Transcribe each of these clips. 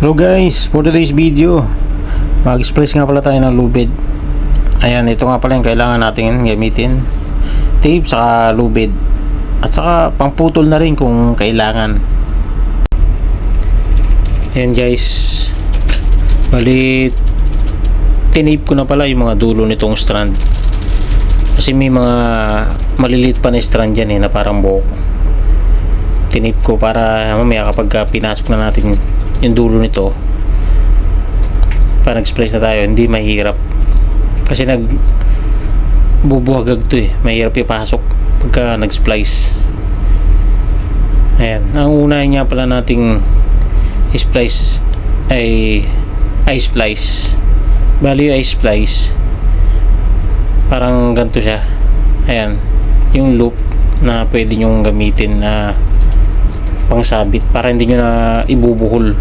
Hello guys, for today's video mag-splice nga pala tayo ng lubid. Ayan, ito nga pala yung kailangan natin gamitin, tape saka lubid, at saka pangputol na rin kung kailangan. Ayan guys, bali tinape ko na pala yung mga dulo nitong strand kasi may mga maliliit pa na strand dyan na parang buhok. Tinape ko para mamaya kapag pinasok na natin yung dulo nito, para nag-splice na tayo, hindi mahirap kasi nagbubuhagag to mahirap ipasok pagka nag-splice. Ayan, ang unahin nga pala nating splice ay i-splice. Bali yung i-splice parang ganito siya. Ayan, yung loop na pwede nyong gamitin na pangsabit para hindi nyo na ibubuhol,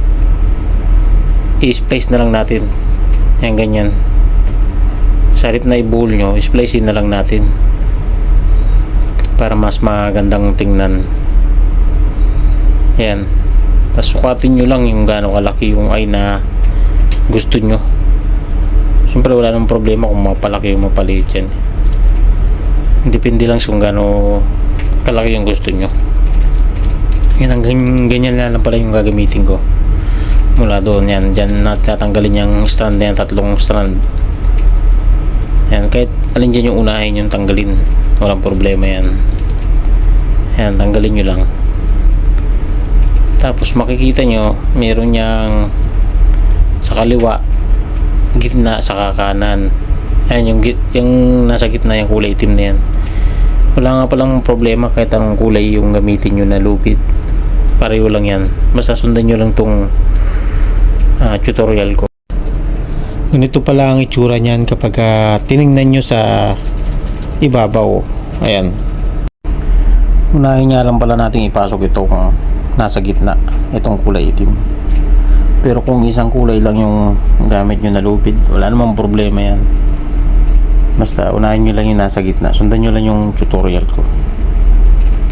i-splice na lang natin. Yan, ganyan. Sa halip na ibuhol nyo, splice na lang natin para mas magandang tingnan. Yan, tapos sukatin nyo lang yung gaano kalaki yung eye na gusto nyo. Siyempre wala nang problema kung mapalaki o mapaliit yan, depende lang kung gaano kalaki yung gusto nyo. Yan, ganyan lang pala yung gagamitin ko. Mula doon, yan, dyan natin tatanggalin yung strand na yan, tatlong strand. Yan, kahit alin dyan yung unahin yung tanggalin, walang problema yan. Yan, tanggalin nyo lang. Tapos makikita nyo meron niyang sa kaliwa, gitna, sa kanan. Yan, yung nasa gitna, yung kulay itim na yan. Wala nga palang problema kahit anong kulay yung gamitin nyo na lubid, pareho lang yan. Basta sundan nyo lang tong tutorial ko. Ganito pala ang itsura nyan kapag tinignan nyo sa ibabaw. Ayan, unahin nga lang pala natin ipasok ito kung nasa gitna, itong kulay itim. Pero kung isang kulay lang yung gamit nyo na lubid, wala namang problema yan. Basta unahin nyo lang yung nasa gitna, sundan nyo lang yung tutorial ko.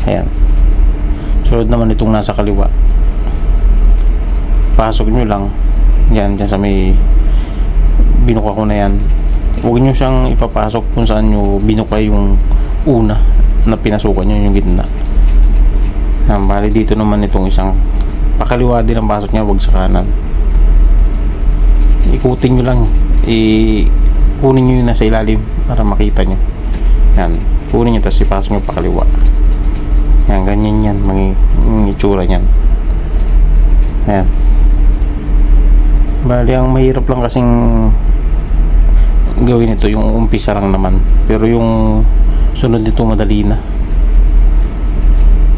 Ayan, sunod naman itong nasa kaliwa, pasok nyo lang yan, dyan sa may binuka ko na yan. Huwag nyo siyang ipapasok kung saan nyo binuka yung una na pinasukan nyo, yung gitna. Bali dito naman itong isang pakaliwa din ang pasok nya, huwag sa kanan. Ikutin nyo lang, kunin nyo yun nasa ilalim para makita nyo. Yan, kunin nyo, tapos ipasok nyo pakaliwa. Yan, ganyan yan yung itsura nyan. Ayan, bali ang mahirap lang kasing gawin ito yung umpisa lang naman, pero yung sunod nito madali na.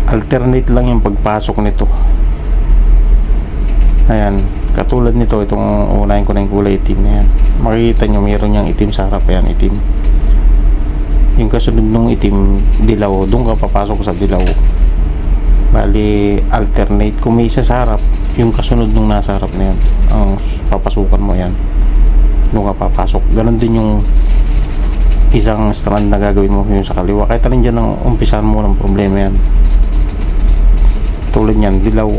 Alternate lang yung pagpasok nito. Ayan, katulad nito, itong unahin ko na yung kulay itim na yan. Makikita nyo meron yung itim sa harap. Ayan, itim. Yung kasunod nung itim, dilaw, doon ka papasok sa dilaw. Bali alternate, kung may isa sa harap, yung kasunod nung nasa harap na yan ang papasukan mo. Yan, doon ka papasok. Ganon din yung isang strand na gagawin mo yung sa kaliwa. Kahit alin dyan ang umpisahan mo, ng problema yan. Tulad yan, dilaw,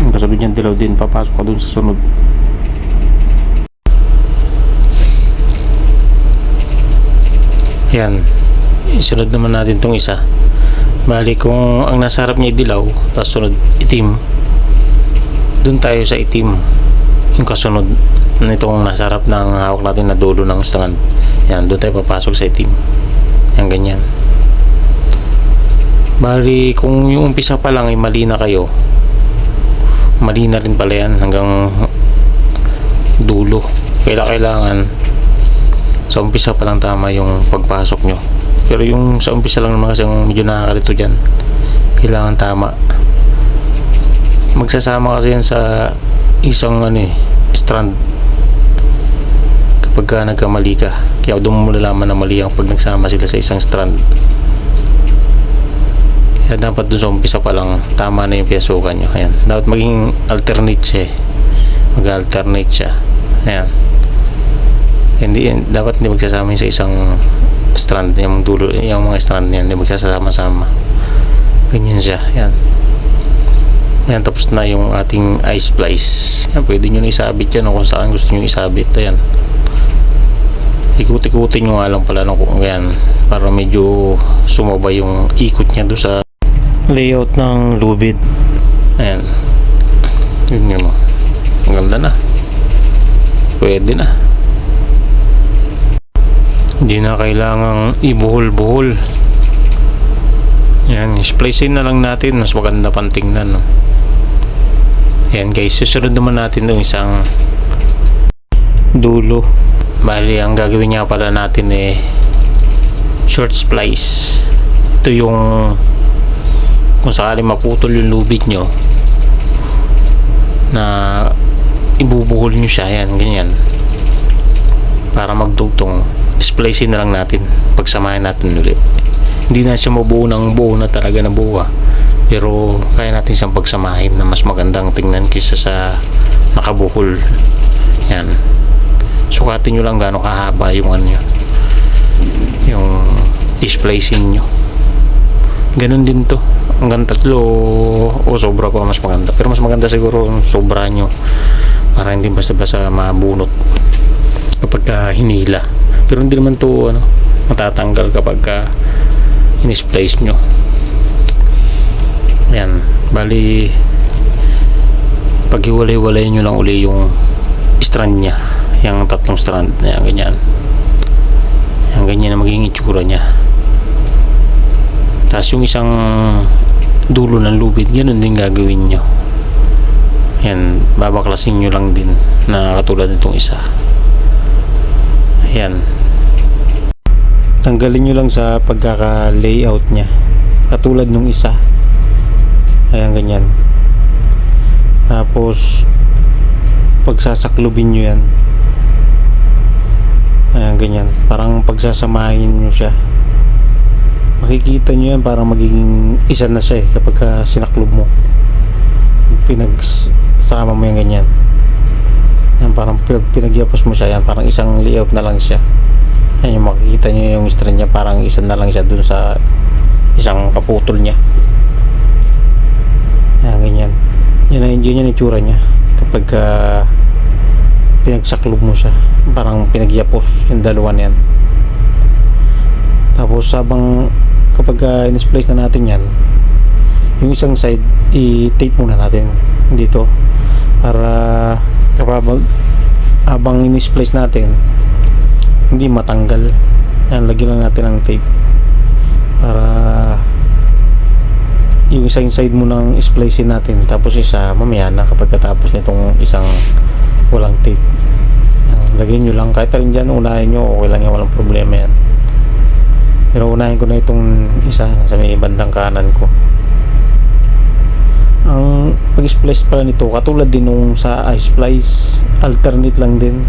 yung kasunod yan dilaw din, papasok ka dun sa sunod. Yan, isunod naman natin tong isa. Bali kung ang nasa harap niya dilaw, tapos sunod itim, dun tayo sa itim, yung kasunod nitong nasa harap ng hawak natin na dulo ng strand. Yan, dun tayo papasok sa itim. Yan, ganyan. Bali kung yung umpisa pa lang ay mali na kayo, mali na rin pala yan hanggang dulo. Kailangan sa umpisa pa lang tama yung pagpasok nyo. Pero yung sa umpisa lang naman kasi yung medyo nakakalito dyan, kailangan tama. Magsasama kasi yan sa isang strand kapag nagkamali ka. Kaya doon mo nalaman na mali ang pag nagsama sila sa isang strand. Kaya dapat doon sa umpisa pa lang tama na yung pinasukan nyo. Ayan, dapat maging alternate siya, mag-alternate siya. Ayan, dapat hindi magsasama sa isang strand, yung dulo, yung mga strand niyan hindi magsasama-sama. Ganyan siya. Ayan, Ayan, tapos na yung ating I-splice. Ayan, pwede nyo na isabit yan kung saan gusto nyo isabit. Ayan, ikut-ikutin nyo nga lang pala kung yan, para medyo sumabay yung ikot nya doon sa layout ng lubid. Ayan, yun yun mo. Ang ganda na, pwede na, hindi na kailangang ibuhol-buhol. Yan, splicein na lang natin, mas maganda pang tingnan, no? Ayan guys, susunod naman natin yung isang dulo. Bali, ang gagawin nga pala natin short splice. Ito yung kung sakali maputol yung lubid nyo na ibubuhol nyo siya, yan, ganyan, para magdugtong. Splicein na lang natin, pagsamahin natin ulit. Hindi na siya mabuo ng buo na talaga na buo, pero kaya natin siyang pagsamahin na mas magandang tingnan kaysa sa nakabuhol. Yan, sukatin nyo lang gaano kahaba yung yung splicing nyo. Ganun din to, hanggang 3 o sobra pa mas maganda, pero mas maganda siguro sobra nyo para hindi basta-basta mabunot kapag hinila. Pero hindi naman to matatanggal kapag in-splice nyo. Ayan, bali paghiwalay-walay nyo lang uli yung strand nya, yung 3 strand. Ayan, ganyan. Ayan, ganyan na magiging itsura nya. Tapos yung isang dulo ng lubid, ganun din gagawin nyo. Ayan, babaklasin nyo lang din na katulad nitong isa. Ayan, tanggalin nyo lang sa pagkaka-layout nya katulad nung isa. Ayan, ganyan. Tapos pagsasaklubin nyo yan, ayan, ganyan, parang pagsasamahin nyo siya. Makikita nyo yan, parang magiging isa na siya kapag sinaklob mo, pinagsama mo yan, ganyan. Yan, parang pinagyapos mo siya, yan, parang isang layout na lang siya. Yan, yung makikita nyo yung strand nya, parang isa na lang siya dun sa isang kaputol nya. Yan, ganyan. Yan ang itsura nya kapag pinagsaklob mo siya, parang pinagyapos yung dalawa na yan. Tapos habang kapag in-splice na natin yan, yung isang side i-tape muna natin dito para kapag habang in-splice natin hindi matanggal. Yan, lagyan lang natin ng tape para yung isang side mo nang splicein natin, tapos isa mamaya na kapag katapos nitong isang walang tape. Yan, lagyan nyo lang, kahit rin dyan unahin nyo, okay lang yan, walang problema yan. Pero unahin ko na itong isa sa may bandang kanan ko. Ang pag-splice pala nito katulad din nung sa I-splice, alternate lang din.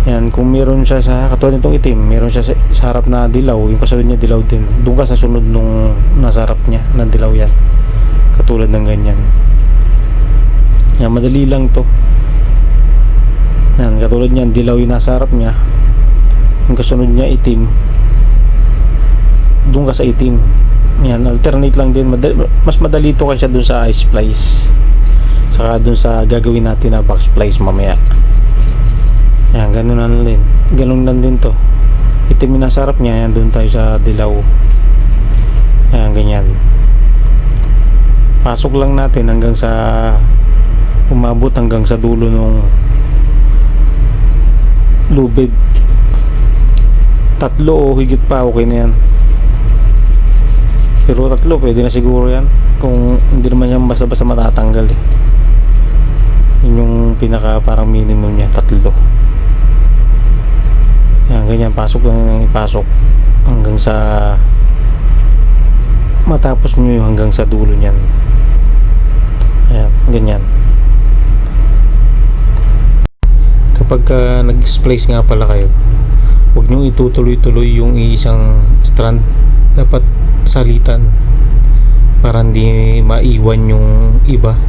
Yan, kung meron siya sa katulad nitong itim, meron siya sa harap na dilaw, yung kasunod niya dilaw din, doon ka sa sunod nung nasa harap niya na dilaw, yan, katulad ng ganyan. Yan, madali lang to. Yan, katulad niyan, dilaw yung nasa harap niya, yung kasunod niya itim, doon ka sa itim. Yan, alternate lang din. Mas madali to kaysa dun sa I-splice, saka dun sa gagawin natin na backsplice mamaya. Yan, ganun lang din. Ganun lang din to. Itim yung nasa harap niya, yan, dun tayo sa dilaw. Yan, ganyan. Pasok lang natin hanggang sa umabot hanggang sa dulo nung lubid. 3 o higit pa, okay na yan. Pero 3 pwede na siguro yan, kung hindi naman siya basta-basta matatanggal yun yung pinaka parang minimum niya, 3. Yan, ganyan, pasok lang yung ipasok hanggang sa matapos nyo yung hanggang sa dulo niyan. Ayan, ganyan. Kapag nag-splice nga pala kayo, huwag nyo itutuloy-tuloy yung isang strand, dapat salitan para hindi maiwan yung iba,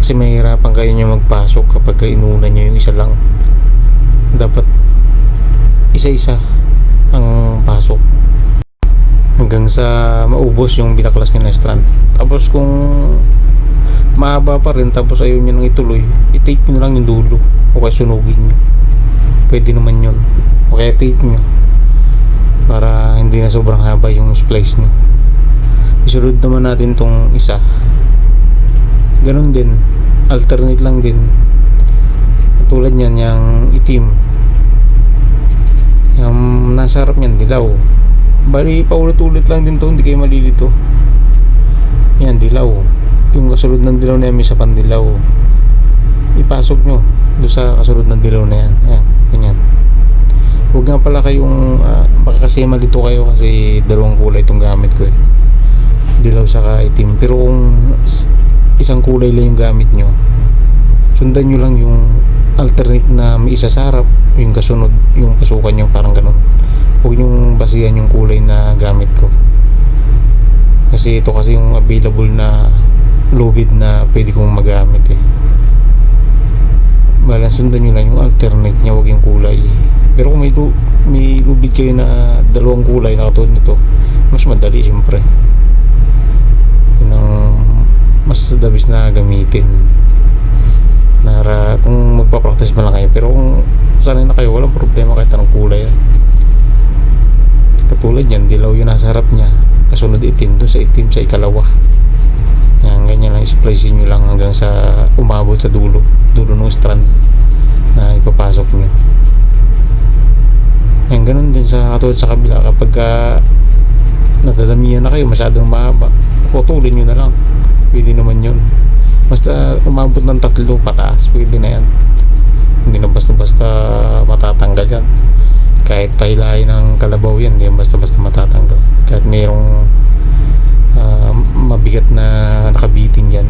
kasi mahirapan kayo nyo magpasok kapag inuna nyo yung isa lang. Dapat isa-isa ang pasok. hanggang sa maubos yung binaklas nyo na strand. Tapos kung mahaba pa rin tapos ayaw nyo nang ituloy, i-tape nyo lang yung dulo o kaya sunugin nyo, pwede naman yun, o kaya tape nyo para hindi na sobrang haba yung splice nyo. Isunod naman natin tong isa, ganun din, alternate lang din, tulad yan, yung itim, yung nasa harap nyan dilaw, bali paulit-ulit lang din to, hindi kayo malilito. Yan, dilaw, yung kasunod ng dilaw na yan, may isa pang dilaw, ipasok nyo doon sa kasunod ng dilaw na yan. Ayan, ganyan. Huwag nga pala kayong baka kasi malito kayo kasi dalawang kulay itong gamit ko eh, dilaw saka itim. Pero kung isang kulay lang yung gamit nyo, sundan nyo lang yung alternate na may isa sa harap, yung kasunod yung pasukan nyo, parang ganun. Huwag nyo basihan yung kulay na gamit ko kasi ito kasi yung available na lubid na pwede kong magamit eh. Balang sundan nyo lang yung alternate nya, huwag yung kulay. Pero kung may lubid kayo na dalawang kulay na katulad nito, mas madali siyempre, yun ang mas dabis na gamitin nara kung magpa-practice man lang kayo. Pero kung sanay na kayo, walang problema kahit anong kulay yan. Katulad yan, dilaw yung nasa harap nya, kasunod itim, doon sa itim sa ikalawa. Yan, ganyan lang, splice nyo lang hanggang sa umabot sa dulo ng strand na ipapasok nyo. Yan, ganun din sa katulad sa kabila. Kapag nadadamihan na kayo, masyadong mahaba, putulin nyo na lang, pwede naman yun. Basta umabot ng 3 pataas, pwede na yan. Hindi na basta-basta matatanggal yan. Kahit pailahin ng kalabaw yan, hindi yan basta-basta matatanggal. Kahit mayroong mabigat na nakabitin yan.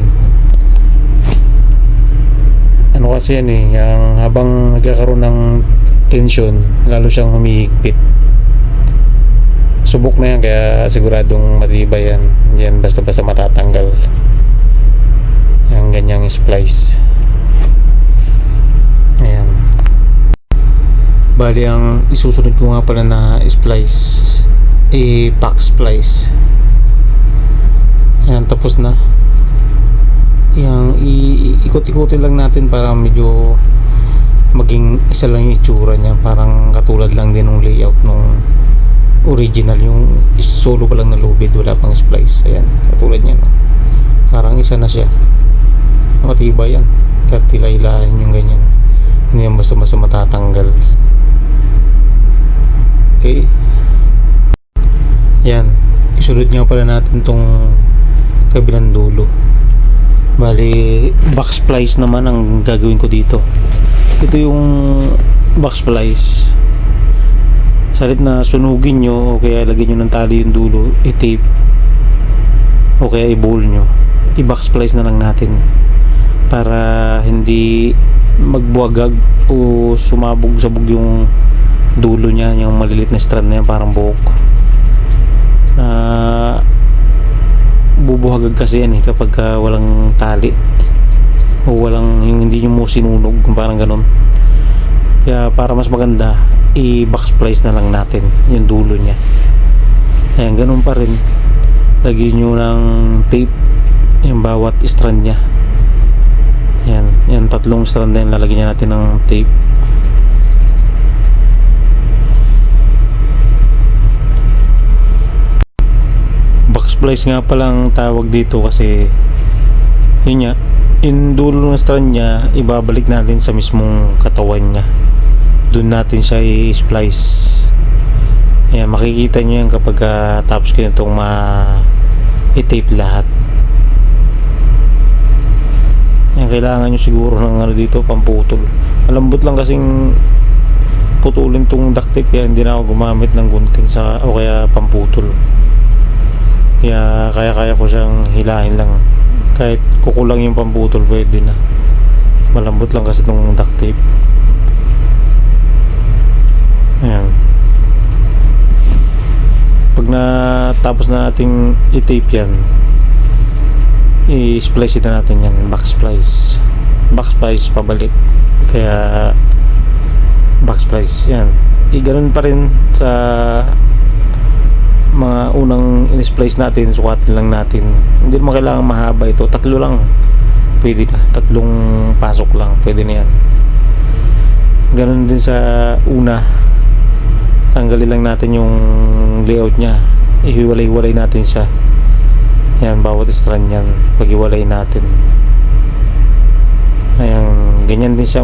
Ano kasi yan eh, yung habang nagkakaroon ng tension, lalo siyang humihigpit. Subok na yan, kaya siguradong matibay yan. Hindi yan basta-basta matatanggal yung ganyang splice. Ayan. Bali ang isusunod ko nga pala na splice pack splice. Ayan, tapos na. Yang ikot-ikotin lang natin para medyo maging isa lang yung itsura niya, parang katulad lang din ng layout nung original, yung solo pa lang na lubid, wala pang splice. Ayan, katulad niya, no? Parang isa na siya, matibay yan, kahit tila-ilahin yung ganyan, hindi yan basta-basta matatanggal. Okay, yan, isunod nga pala natin tong kabilang dulo. Bali, back splice naman ang gagawin ko dito. Ito yung back splice. Sa halip na sunugin nyo o kaya lagyan nyo ng tali yung dulo, i-tape o kaya i-bowl nyo, i-back splice na lang natin para hindi magbuwagag o sumabog-sabog yung dulo niya, yung malilit na strand na yan, parang buhok. Bubuhagag kasi yan eh kapag walang tali o walang, yung hindi nyo mo sinunog, parang ganun. Kaya para mas maganda, i-back splice na lang natin yung dulo nya. Ayan, ganun pa rin, lagyan nyo ng tape yung bawat strand nya. Yan, yan 3 strand na yan, lalagyan natin ng tape. Back splice nga palang tawag dito kasi yun nga, yung dulo ng strand nya ibabalik natin sa mismong katawan nya, doon natin siya i-splice. Ayan, makikita nyo yan kapag tapos ko itong i-tape lahat. Ayan, kailangan nyo siguro ng ano dito, pamputol. Malambot lang kasing putulin tong duct tape, kaya hindi na ako gumamit ng gunting o kaya pamputol. Kaya ko siyang hilahin lang, kahit kukulang yung pamputol pwede na. Malambot lang kasi itong duct tape. Ayan, pag natapos na nating i-tape yan, i-splice na natin yan, back splice pabalik, kaya back splice yan. Ganun pa rin sa mga unang in-splice natin, sukatin lang natin. Hindi naman kailangan mahaba ito, 3 lang pwede na, 3 pasok lang pwede na yan. Ganun din sa una, tanggalin lang natin yung layout nya, ihiwalay-hiwalay natin siya. Yan, bawat strand yan paghiwalay natin. Ayan, ganyan din siya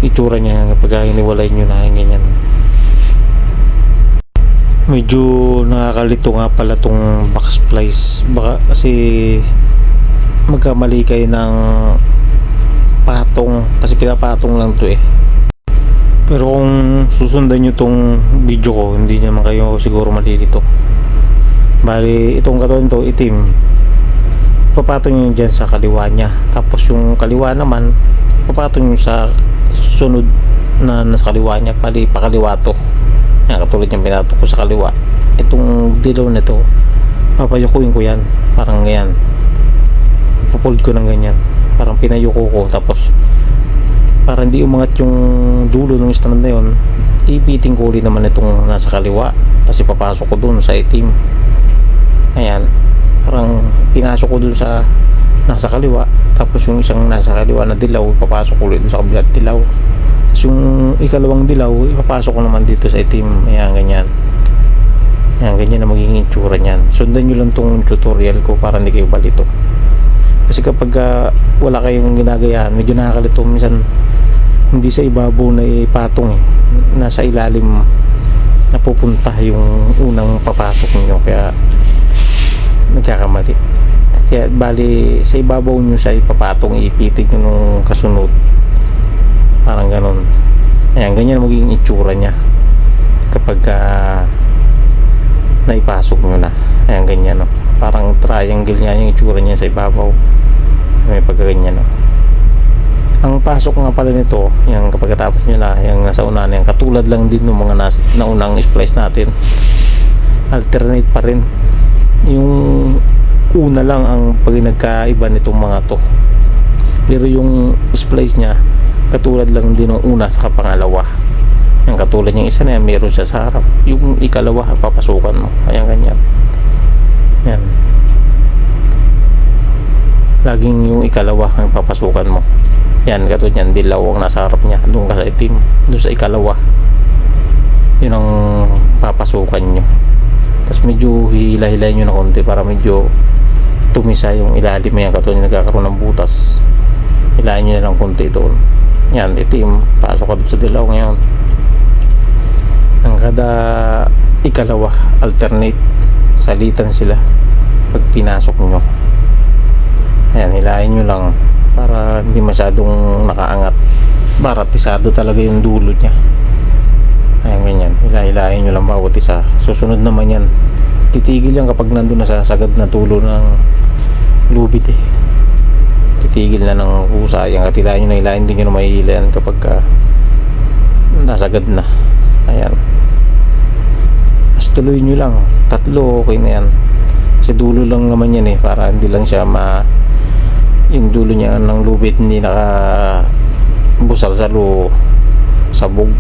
itsura niya kapag hiniwalay nyo na yung ganyan. Medyo nakakalito nga pala tong box splice, baka kasi magkamali kayo ng patong, kasi pinapatong lang to eh. Pero kung susundan nyo tong video ko, hindi naman kayo siguro malilito. Bali itong katawan to itim, papatong nyo dyan sa kaliwa nya, tapos yung kaliwa naman papatong nyo sa sunod na nasa kaliwa nya, pali pakaliwa to. Yan, katulad yung pinatok ko sa kaliwa, itong dilaw nito papayukuin ko yan, parang ganyan, ipofold ko ng ganyan, parang pinayuko ko, tapos para hindi umangat yung dulo ng strand na yun, ipiting ko ulit naman itong nasa kaliwa, kasi papasok ko dun sa itim. Ayan, parang pinasok ko dun sa nasa kaliwa, tapos yung isang nasa kaliwa na dilaw papasok ko ulit dun sa kabilang dilaw, tapos yung ikalawang dilaw ipapasok ko naman dito sa itim. Ayan, ganyan. Ayan, ganyan na magiging itsura nyan. Sundan nyo lang tong tutorial ko para hindi kayo balito, kasi kapag wala kayong ginagayahan, medyo nakakalito minsan. Hindi sa ibabaw na ipatong eh, nasa ilalim napupunta yung unang papasok nyo, kaya nagkakamali. Kaya bali sa ibabaw nyo sa ipapatong, ipitig nyo nung kasunod, parang ganon. Ayan, ganyan magiging itsura nya kapag naipasok nyo na. Ayan, ganyan no, parang triangle nya yung itsura nya sa ibabaw, may pagkaganyan no. Ang pasok nga pala nito, yung kapag tapos nyo na yung nasa una na yan, katulad lang din ng mga naunang splice natin, alternate pa rin. Yung una lang ang pag nagkaiba nitong mga to, pero yung splice nya katulad lang din ng una sa pangalawa. Yung katulad yung isa na yan, meron siya sa harap, yung ikalawa papasukan mo. Ayan, ganyan. Yan, laging yung ikalawa ang papasukan mo. Yan, katulad yan, dilaw ang nasa harap nya, doon ka sa itim, doon sa ikalawa, yun ang papasukan nyo. Tapos medyo hila-hilay nyo na konti para medyo tumisa yung ilalim yan, katulad yung nagkakaroon ng butas, hilahin nyo na lang konti doon. Yan, itim, pasok ka doon sa dilaw ngayon. Ang kada ikalawa, alternate, salitan sila pag pinasok nyo. Ayan, hilahin nyo lang para hindi masyadong nakaangat, baratisado talaga yung dulo nya. Ayan, ganyan, hilahin nyo lang bawat isa. Susunod naman yan, titigil yan kapag nandun na sa sagad na tulo ng lubid eh. Titigil na ng husa yan, at hilahin nyo na, hilahin din nyo na mahihilayan kapag nasagad na. Ayan, as tuloy nyo lang, 3 okay na yan, kasi dulo lang naman yan eh, para hindi lang siya yung dulo niya ng lubid hindi naka busal sa sabog.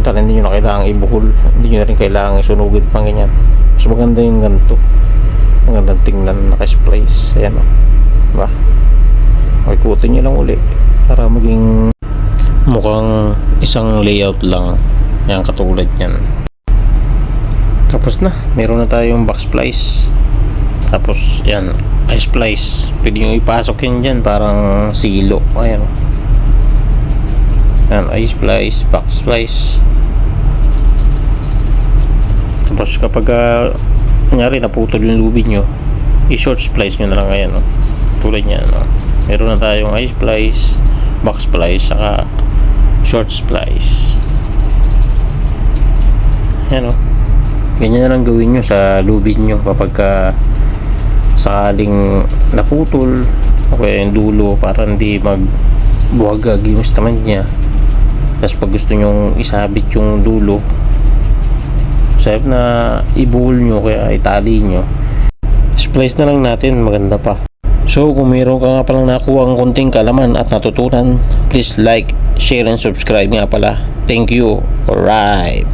Tala, hindi nyo na kailangan ibuhol, hindi nyo na rin kailangan isunugin pang ganyan. Mas maganda yung ganito, magandang tingnan, naka-splice. Ayan o, diba? Ikutin nyo lang uli para maging mukhang isang layout lang. Yan, katulad yan. Tapos na, meron na tayong back splice. Tapos yan, i-splice, pwede nyo ipasok yan dyan, parang silo. Ayan, yan, i-splice, back splice. Tapos kapag kunyari naputol yung lubid nyo, i-short splice nyo na lang. Ayan, tulad nyan, meron na tayong i-splice, back splice, saka short splice. Ayan, ganyan na lang gawin nyo sa lubid nyo kapag sakaling naputol o kaya yung dulo, para hindi magbuhagag yung stand nya. Tapos pag gusto nyong isabit yung dulo, sahip na ibuhol nyo, kaya itali nyo, splice na lang natin, maganda pa. So kung mayroon ka nga palang nakuha ang konting kalaman at natutunan, please like, share and subscribe nga pala. Thank you. Alright.